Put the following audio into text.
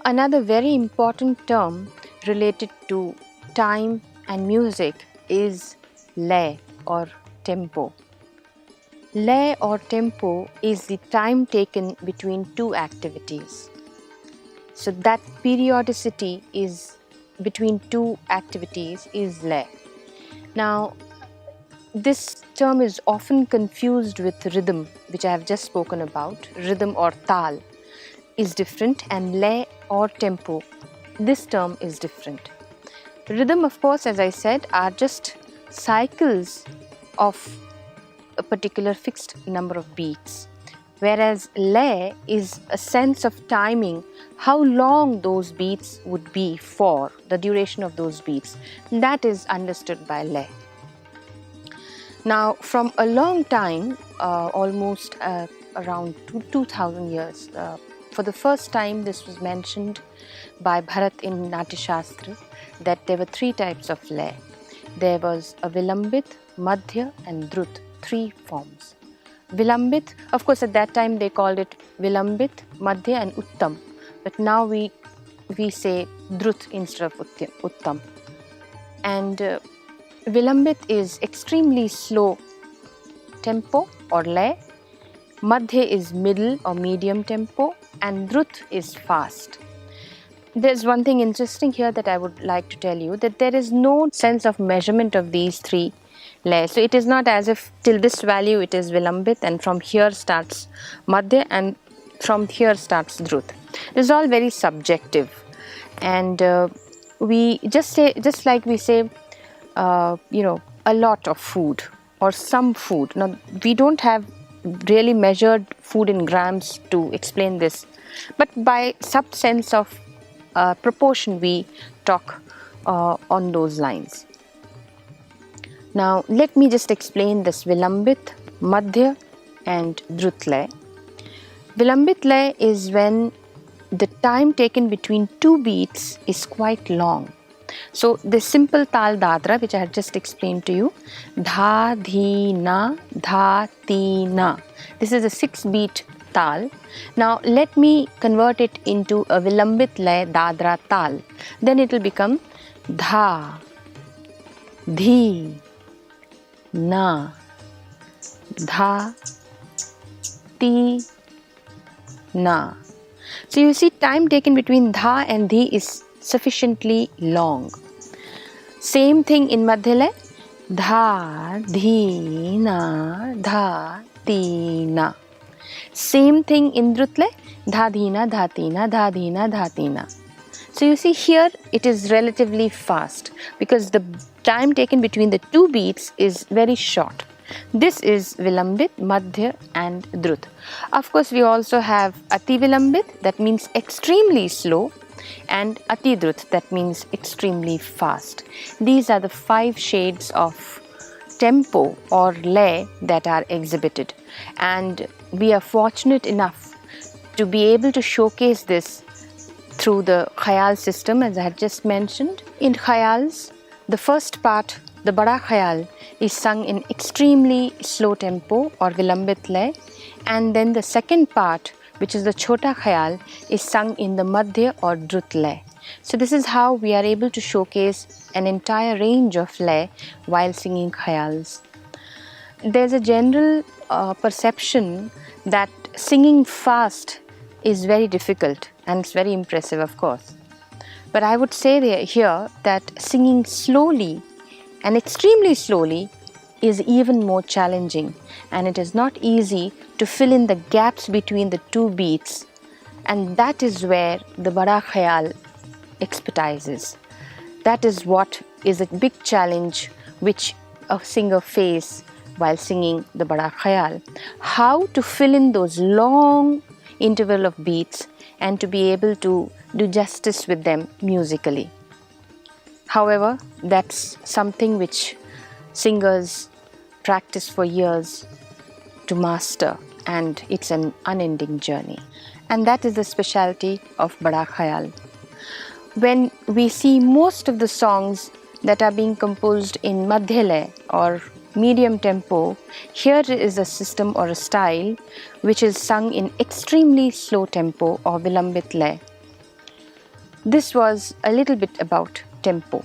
Another very important term related to time and music is lay or tempo. Lay or tempo is the time taken between two activities. So that periodicity is between two activities is lay. Now, this term is often confused with rhythm, which I have just spoken about. Rhythm or taal is different, and lay or tempo, this term is different. Rhythm, of course, as I said, are just cycles of a particular fixed number of beats, whereas lay is a sense of timing, how long those beats would be for, the duration of those beats. That is understood by lay. Now, from a long time, almost around 2000 years, for the first time this was mentioned by Bharat in Natya Shastra that there were three types of lay. There was a Vilambit, Madhya and Drut, three forms. Vilambit, of course at that time they called it Vilambit, Madhya and Uttam, but now we say Drut instead of Uttam. And Vilambit is extremely slow tempo or lay, Madhya is middle or medium tempo, and Drut is fast. There's one thing interesting here that I would like to tell you, that there is no sense of measurement of these three lays. So it is not as if till this value it is Vilambit and from here starts Madhya and from here starts Drut. It is all very subjective, and we just say, just like we say a lot of food or some food. Now, we don't have really measured food in grams to explain this, but by some sense of proportion we talk on those lines. Now, let me just explain this Vilambit, Madhya and Drut lay. Vilambit lay is when the time taken between two beats is quite long. So the simple Taal Dadra, which I had just explained to you, Dha, Dhi, Na, Dha, Ti, Na. This is a 6-beat Taal. Now let me convert it into a Vilambit lay Dadra Taal. Then it will become Dha, Dhi, Na, Dha, Ti, Na. So you see, time taken between Dha and Dhi is sufficiently long. Same thing in Madhya lay, Dha, Dhi, Na, Dha, Ti, Na. Same thing in Drut lay, Dha, Dhi, Na, Dha, Ti, Na, Dha, Dhi, Na, Dha, Ti, Na. So you see, here it is relatively fast because the time taken between the two beats is very short. This is Vilambit, Madhya and Drut. Of course, we also have Ati Vilambit, that means extremely slow, and Ati Drut, that means extremely fast. These are the 5 shades of tempo or lay that are exhibited, and we are fortunate enough to be able to showcase this through the Khayal system, as I had just mentioned. In Khayals, the first part, the Bada Khayal, is sung in extremely slow tempo or Vilambit lay, and then the second part, which is the Chota Khayal, is sung in the Madhya or Drut lay. So this is how we are able to showcase an entire range of lay while singing Khayals. There's a general perception that singing fast is very difficult, and it's very impressive, of course. But I would say here that singing slowly and extremely slowly is even more challenging, and it is not easy to fill in the gaps between the two beats, and that is where the Bada Khayal expertises. That is what is a big challenge which a singer faces while singing the Bada Khayal. How to fill in those long interval of beats and to be able to do justice with them musically. However, that's something which singers practice for years to master, and it's an unending journey. And that is the specialty of Bada Khayal. When we see most of the songs that are being composed in Madhya lay or medium tempo, here is a system or a style which is sung in extremely slow tempo or Vilambit lay. This was a little bit about tempo.